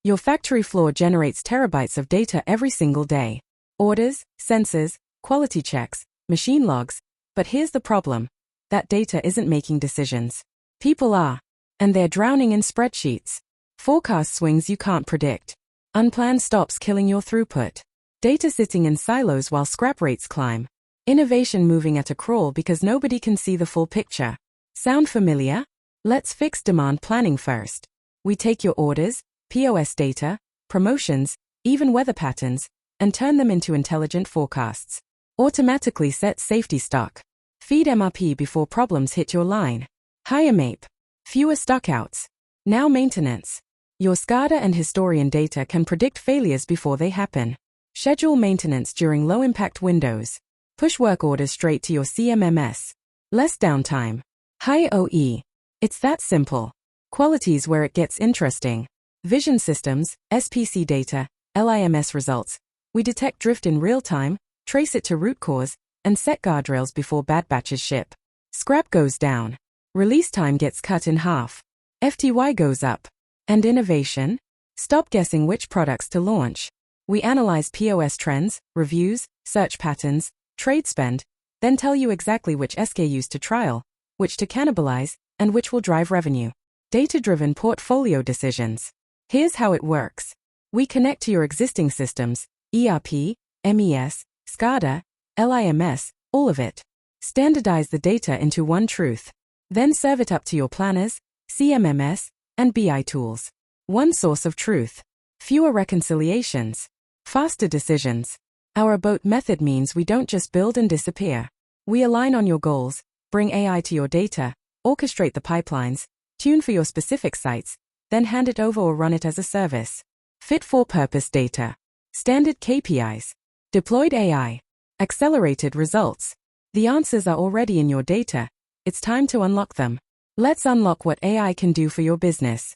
Your factory floor generates terabytes of data every single day. Orders, sensors, quality checks, machine logs. But here's the problem. That data isn't making decisions. People are. And they're drowning in spreadsheets. Forecast swings you can't predict. Unplanned stops killing your throughput. Data sitting in silos while scrap rates climb. Innovation moving at a crawl because nobody can see the full picture. Sound familiar? Let's fix demand planning first. We take your orders, POS data, promotions, even weather patterns, and turn them into intelligent forecasts. Automatically set safety stock. Feed MRP before problems hit your line. Higher MAPE. Fewer stockouts. Now maintenance. Your SCADA and historian data can predict failures before they happen. Schedule maintenance during low-impact windows. Push work orders straight to your CMMS. Less downtime. High OE. It's that simple. Quality's where it gets interesting. Vision systems, SPC data, LIMS results. We detect drift in real time, trace it to root cause, and set guardrails before bad batches ship. Scrap goes down. Release time gets cut in half. FTY goes up. And innovation? Stop guessing which products to launch. We analyze POS trends, reviews, search patterns, trade spend, then tell you exactly which SKUs to trial, which to cannibalize, and which will drive revenue. Data-driven portfolio decisions. Here's how it works. We connect to your existing systems, ERP, MES, SCADA, LIMS, all of it. Standardize the data into one truth. Then serve it up to your planners, CMMS, and BI tools. One source of truth. Fewer reconciliations. Faster decisions. Our boat method means we don't just build and disappear. We align on your goals, bring AI to your data, orchestrate the pipelines, tune for your specific sites, then hand it over or run it as a service. Fit-for-purpose data. Standard KPIs. Deployed AI. Accelerated results. The answers are already in your data. It's time to unlock them. Let's unlock what AI can do for your business.